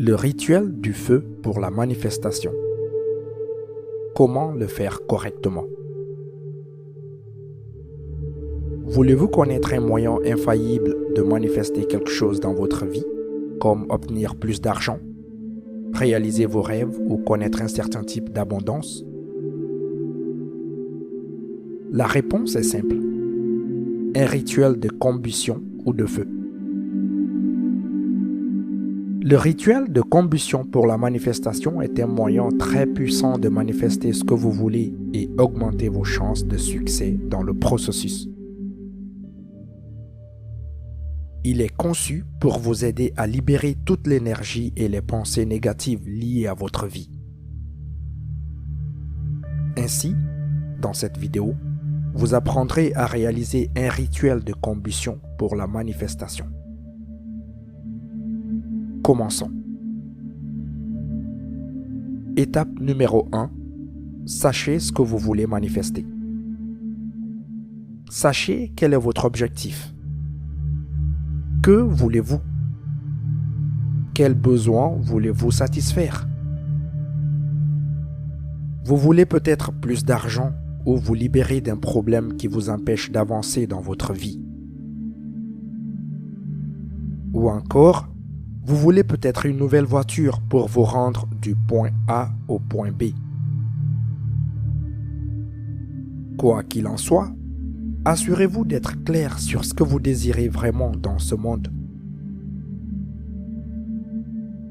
Le rituel du feu pour la manifestation. Comment le faire correctement? Voulez-vous connaître un moyen infaillible de manifester quelque chose dans votre vie, comme obtenir plus d'argent, réaliser vos rêves ou connaître un certain type d'abondance? La réponse est simple. Un rituel de combustion ou de feu. Le rituel de combustion pour la manifestation est un moyen très puissant de manifester ce que vous voulez et augmenter vos chances de succès dans le processus. Il est conçu pour vous aider à libérer toute l'énergie et les pensées négatives liées à votre vie. Ainsi, dans cette vidéo, vous apprendrez à réaliser un rituel de combustion pour la manifestation. Commençons. Étape numéro 1. Sachez ce que vous voulez manifester. Sachez quel est votre objectif. Que voulez-vous? Quels besoins voulez-vous satisfaire? Vous voulez peut-être plus d'argent ou vous libérer d'un problème qui vous empêche d'avancer dans votre vie. Ou encore, vous voulez peut-être une nouvelle voiture pour vous rendre du point A au point B. Quoi qu'il en soit, assurez-vous d'être clair sur ce que vous désirez vraiment dans ce monde.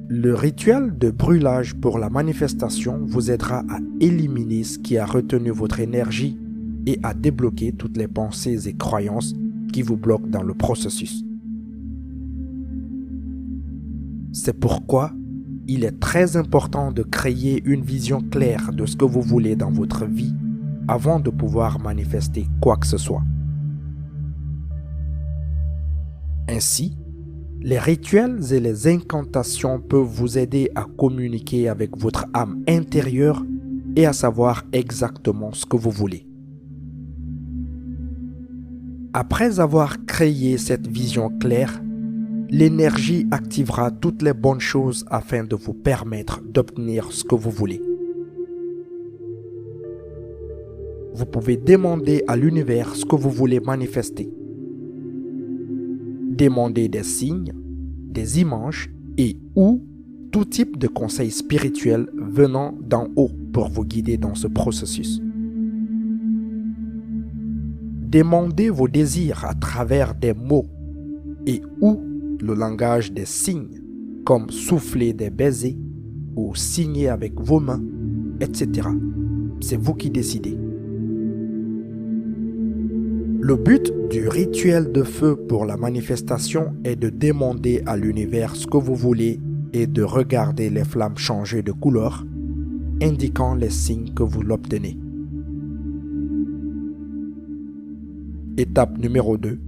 Le rituel de brûlage pour la manifestation vous aidera à éliminer ce qui a retenu votre énergie et à débloquer toutes les pensées et croyances qui vous bloquent dans le processus. C'est pourquoi il est très important de créer une vision claire de ce que vous voulez dans votre vie avant de pouvoir manifester quoi que ce soit. Ainsi, les rituels et les incantations peuvent vous aider à communiquer avec votre âme intérieure et à savoir exactement ce que vous voulez. Après avoir créé cette vision claire, l'énergie activera toutes les bonnes choses afin de vous permettre d'obtenir ce que vous voulez. Vous pouvez demander à l'univers ce que vous voulez manifester. Demandez des signes, des images et ou tout type de conseils spirituels venant d'en haut pour vous guider dans ce processus. Demandez vos désirs à travers des mots et ou le langage des signes, comme souffler des baisers ou signer avec vos mains, etc. C'est vous qui décidez. Le but du rituel de feu pour la manifestation est de demander à l'univers ce que vous voulez et de regarder les flammes changer de couleur, indiquant les signes que vous l'obtenez. Étape numéro 2.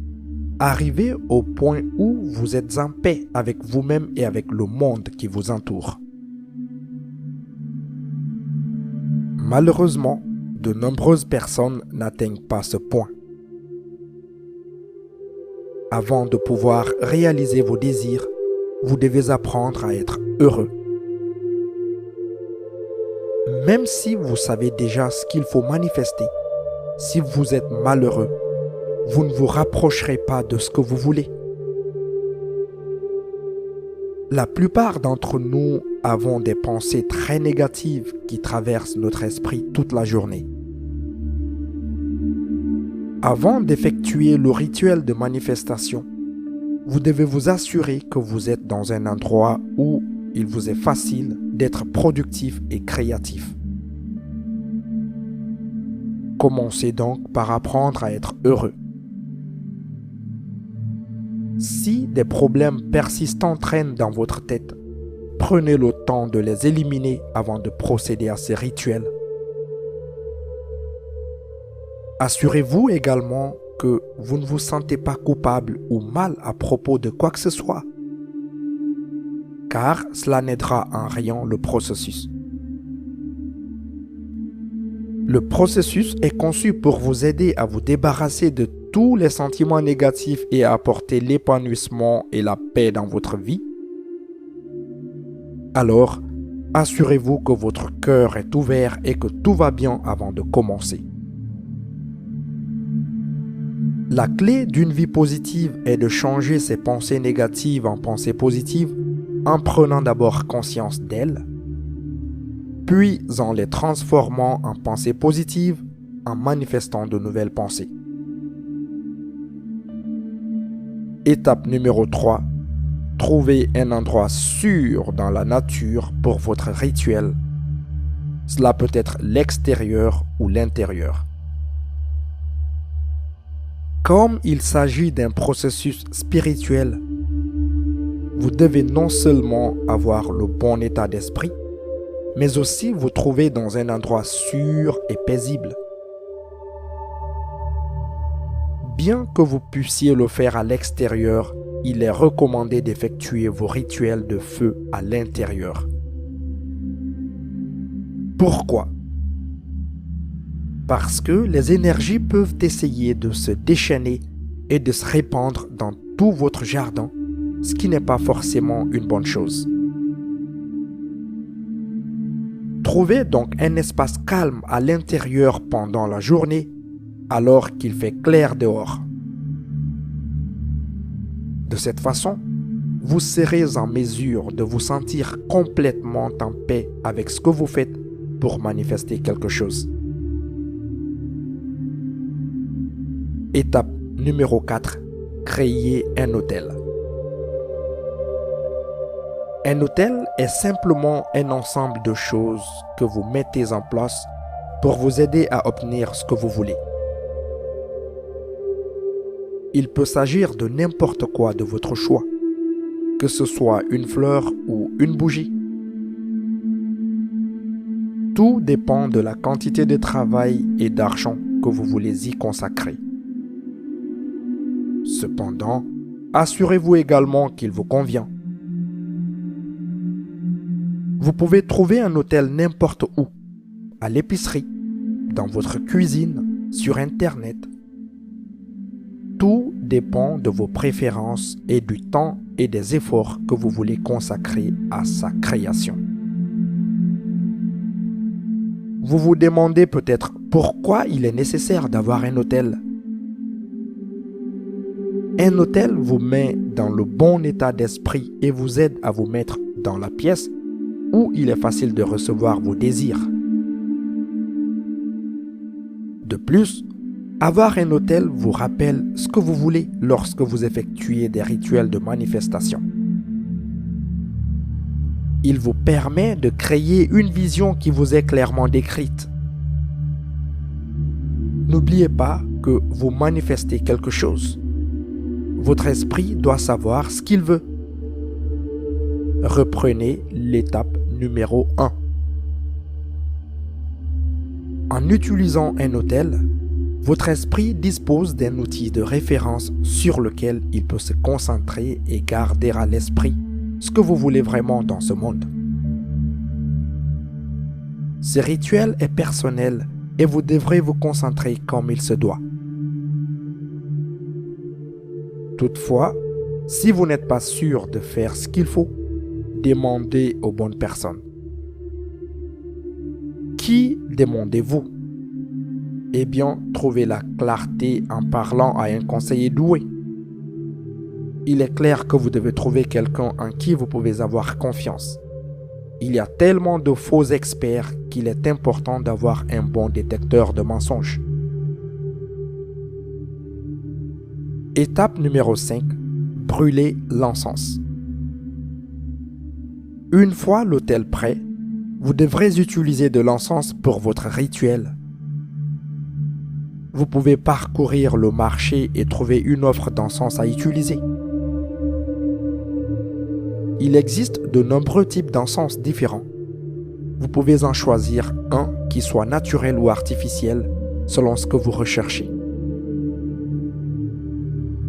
Arrivez au point où vous êtes en paix avec vous-même et avec le monde qui vous entoure. Malheureusement, de nombreuses personnes n'atteignent pas ce point. Avant de pouvoir réaliser vos désirs, vous devez apprendre à être heureux. Même si vous savez déjà ce qu'il faut manifester, si vous êtes malheureux, vous ne vous rapprocherez pas de ce que vous voulez. La plupart d'entre nous avons des pensées très négatives qui traversent notre esprit toute la journée. Avant d'effectuer le rituel de manifestation, vous devez vous assurer que vous êtes dans un endroit où il vous est facile d'être productif et créatif. Commencez donc par apprendre à être heureux. Si des problèmes persistants traînent dans votre tête, prenez le temps de les éliminer avant de procéder à ces rituels. Assurez-vous également que vous ne vous sentez pas coupable ou mal à propos de quoi que ce soit, car cela n'aidera en rien le processus. Le processus est conçu pour vous aider à vous débarrasser de tous les sentiments négatifs et à apporter l'épanouissement et la paix dans votre vie. Alors, assurez-vous que votre cœur est ouvert et que tout va bien avant de commencer. La clé d'une vie positive est de changer ses pensées négatives en pensées positives en prenant d'abord conscience d'elles, puis en les transformant en pensées positives en manifestant de nouvelles pensées. Étape numéro 3. Trouvez un endroit sûr dans la nature pour votre rituel. Cela peut être l'extérieur ou l'intérieur. Comme il s'agit d'un processus spirituel, vous devez non seulement avoir le bon état d'esprit, mais aussi vous trouver dans un endroit sûr et paisible. Bien que vous puissiez le faire à l'extérieur, il est recommandé d'effectuer vos rituels de feu à l'intérieur. Pourquoi ? Parce que les énergies peuvent essayer de se déchaîner et de se répandre dans tout votre jardin, ce qui n'est pas forcément une bonne chose. Trouvez donc un espace calme à l'intérieur pendant la journée, alors qu'il fait clair dehors. De cette façon, vous serez en mesure de vous sentir complètement en paix avec ce que vous faites pour manifester quelque chose. Étape numéro 4. Créer un hôtel. Un hôtel est simplement un ensemble de choses que vous mettez en place pour vous aider à obtenir ce que vous voulez. Il peut s'agir de n'importe quoi de votre choix, que ce soit une fleur ou une bougie. Tout dépend de la quantité de travail et d'argent que vous voulez y consacrer. Cependant, assurez-vous également qu'il vous convient. Vous pouvez trouver un hôtel n'importe où, à l'épicerie, dans votre cuisine, sur Internet. Tout dépend de vos préférences et du temps et des efforts que vous voulez consacrer à sa création. Vous vous demandez peut-être pourquoi il est nécessaire d'avoir un hôtel. Un hôtel vous met dans le bon état d'esprit et vous aide à vous mettre dans la pièce où il est facile de recevoir vos désirs. De plus, avoir un hôtel vous rappelle ce que vous voulez lorsque vous effectuez des rituels de manifestation. Il vous permet de créer une vision qui vous est clairement décrite. N'oubliez pas que vous manifestez quelque chose. Votre esprit doit savoir ce qu'il veut. Reprenez l'étape numéro 1. En utilisant un hôtel, votre esprit dispose d'un outil de référence sur lequel il peut se concentrer et garder à l'esprit ce que vous voulez vraiment dans ce monde. Ce rituel est personnel et vous devrez vous concentrer comme il se doit. Toutefois, si vous n'êtes pas sûr de faire ce qu'il faut, demandez aux bonnes personnes. Qui demandez-vous ? Eh bien, trouvez la clarté en parlant à un conseiller doué. Il est clair que vous devez trouver quelqu'un en qui vous pouvez avoir confiance. Il y a tellement de faux experts qu'il est important d'avoir un bon détecteur de mensonges. Étape numéro 5. Brûler l'encens. Une fois l'hôtel prêt, vous devrez utiliser de l'encens pour votre rituel. Vous pouvez parcourir le marché et trouver une offre d'encens à utiliser. Il existe de nombreux types d'encens différents. Vous pouvez en choisir un qui soit naturel ou artificiel selon ce que vous recherchez.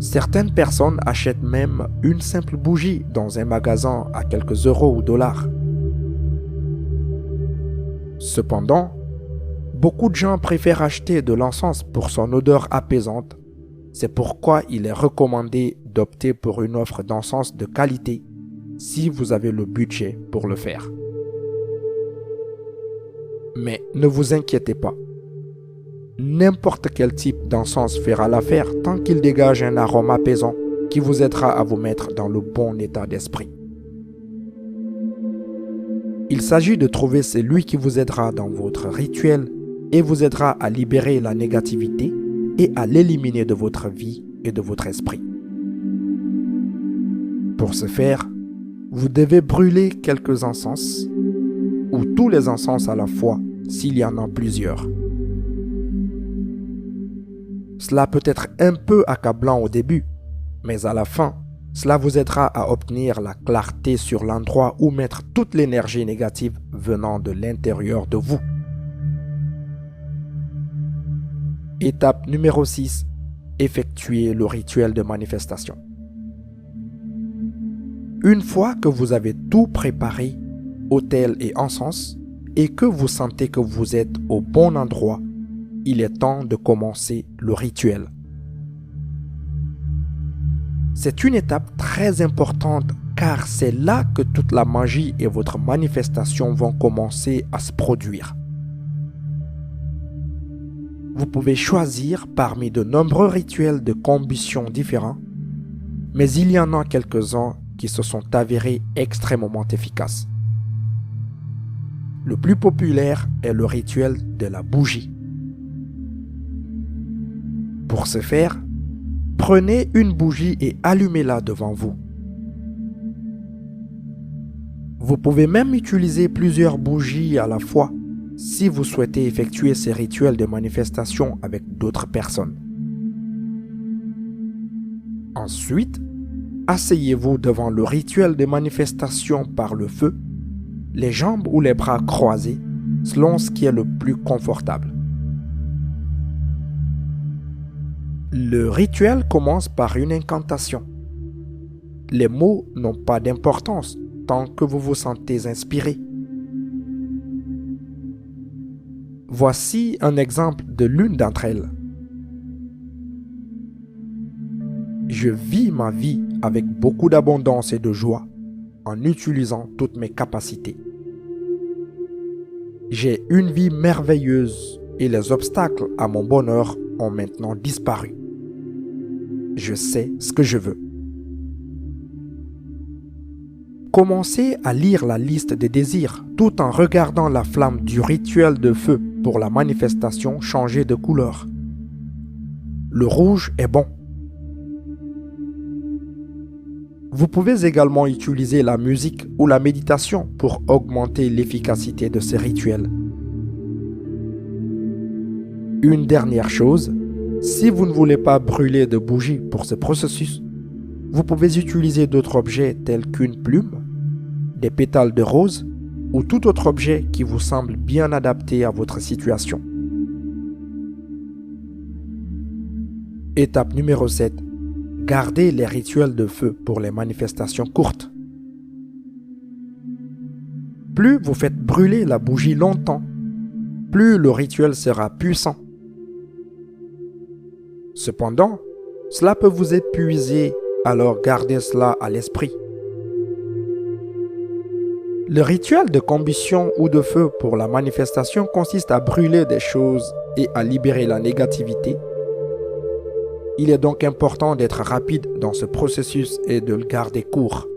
Certaines personnes achètent même une simple bougie dans un magasin à quelques euros ou dollars. Cependant, beaucoup de gens préfèrent acheter de l'encens pour son odeur apaisante. C'est pourquoi il est recommandé d'opter pour une offre d'encens de qualité, si vous avez le budget pour le faire. Mais ne vous inquiétez pas. N'importe quel type d'encens fera l'affaire tant qu'il dégage un arôme apaisant qui vous aidera à vous mettre dans le bon état d'esprit. Il s'agit de trouver celui qui vous aidera dans votre rituel et vous aidera à libérer la négativité et à l'éliminer de votre vie et de votre esprit. Pour ce faire, vous devez brûler quelques encens ou tous les encens à la fois s'il y en a plusieurs. Cela peut être un peu accablant au début, mais à la fin, cela vous aidera à obtenir la clarté sur l'endroit où mettre toute l'énergie négative venant de l'intérieur de vous. Étape numéro 6. Effectuez le rituel de manifestation. Une fois que vous avez tout préparé, autel et encens, et que vous sentez que vous êtes au bon endroit, il est temps de commencer le rituel. C'est une étape très importante car c'est là que toute la magie et votre manifestation vont commencer à se produire. Vous pouvez choisir parmi de nombreux rituels de combustion différents, mais il y en a quelques-uns qui se sont avérés extrêmement efficaces. Le plus populaire est le rituel de la bougie. Pour ce faire, prenez une bougie et allumez-la devant vous. Vous pouvez même utiliser plusieurs bougies à la fois si vous souhaitez effectuer ces rituels de manifestation avec d'autres personnes. Ensuite, asseyez-vous devant le rituel de manifestation par le feu, les jambes ou les bras croisés, selon ce qui est le plus confortable. Le rituel commence par une incantation. Les mots n'ont pas d'importance tant que vous vous sentez inspiré. Voici un exemple de l'une d'entre elles. Je vis ma vie avec beaucoup d'abondance et de joie en utilisant toutes mes capacités. J'ai une vie merveilleuse et les obstacles à mon bonheur ont maintenant disparu. Je sais ce que je veux. Commencez à lire la liste des désirs tout en regardant la flamme du rituel de feu pour la manifestation changer de couleur. Le rouge est bon. Vous pouvez également utiliser la musique ou la méditation pour augmenter l'efficacité de ces rituels. Une dernière chose, si vous ne voulez pas brûler de bougies pour ce processus, vous pouvez utiliser d'autres objets tels qu'une plume, des pétales de rose ou tout autre objet qui vous semble bien adapté à votre situation. Étape numéro 7. Gardez les rituels de feu pour les manifestations courtes. Plus vous faites brûler la bougie longtemps, plus le rituel sera puissant. Cependant, cela peut vous épuiser, alors gardez cela à l'esprit. Le rituel de combustion ou de feu pour la manifestation consiste à brûler des choses et à libérer la négativité. Il est donc important d'être rapide dans ce processus et de le garder court.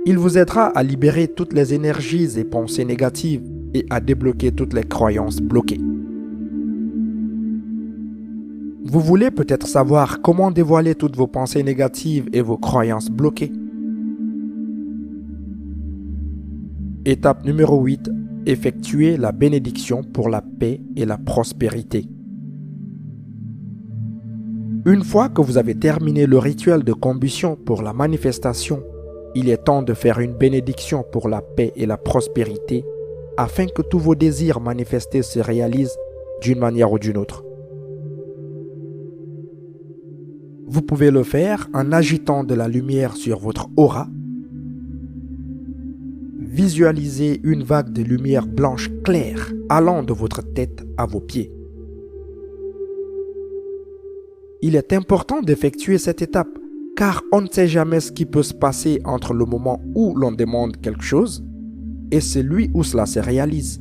Il vous aidera à libérer toutes les énergies et pensées négatives et à débloquer toutes les croyances bloquées. Vous voulez peut-être savoir comment dévoiler toutes vos pensées négatives et vos croyances bloquées. Étape numéro 8. Effectuez la bénédiction pour la paix et la prospérité. Une fois que vous avez terminé le rituel de combustion pour la manifestation, il est temps de faire une bénédiction pour la paix et la prospérité afin que tous vos désirs manifestés se réalisent d'une manière ou d'une autre. Vous pouvez le faire en agitant de la lumière sur votre aura. Visualisez une vague de lumière blanche claire allant de votre tête à vos pieds. Il est important d'effectuer cette étape car on ne sait jamais ce qui peut se passer entre le moment où l'on demande quelque chose et celui où cela se réalise.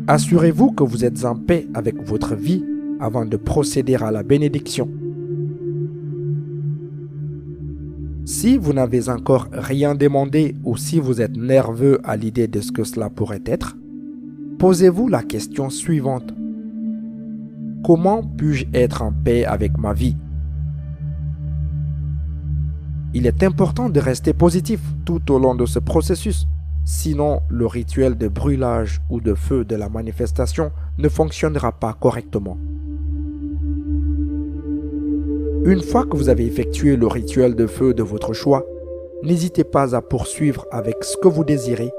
Assurez-vous que vous êtes en paix avec votre vie avant de procéder à la bénédiction. Si vous n'avez encore rien demandé ou si vous êtes nerveux à l'idée de ce que cela pourrait être, posez-vous la question suivante. Comment puis-je être en paix avec ma vie? Il est important de rester positif tout au long de ce processus. Sinon, le rituel de brûlage ou de feu de la manifestation ne fonctionnera pas correctement. Une fois que vous avez effectué le rituel de feu de votre choix, n'hésitez pas à poursuivre avec ce que vous désirez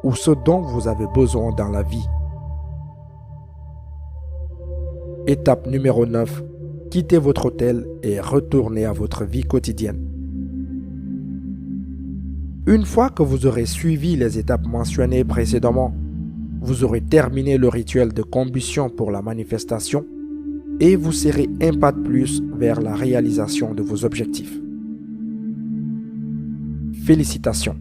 ou ce dont vous avez besoin dans la vie. Étape numéro 9. Quittez votre hôtel et retournez à votre vie quotidienne. Une fois que vous aurez suivi les étapes mentionnées précédemment, vous aurez terminé le rituel de combustion pour la manifestation et vous serez un pas de plus vers la réalisation de vos objectifs. Félicitations!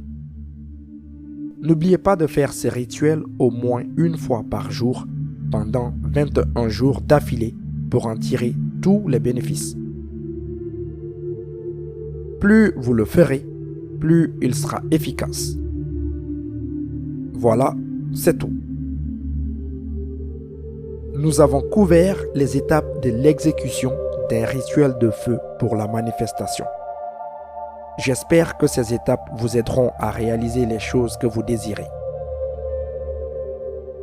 N'oubliez pas de faire ces rituels au moins une fois par jour pendant 21 jours d'affilée pour en tirer tous les bénéfices. Plus vous le ferez, plus il sera efficace. Voilà, c'est tout. Nous avons couvert les étapes de l'exécution d'un rituel de feu pour la manifestation. J'espère que ces étapes vous aideront à réaliser les choses que vous désirez.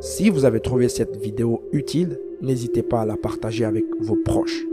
Si vous avez trouvé cette vidéo utile, n'hésitez pas à la partager avec vos proches.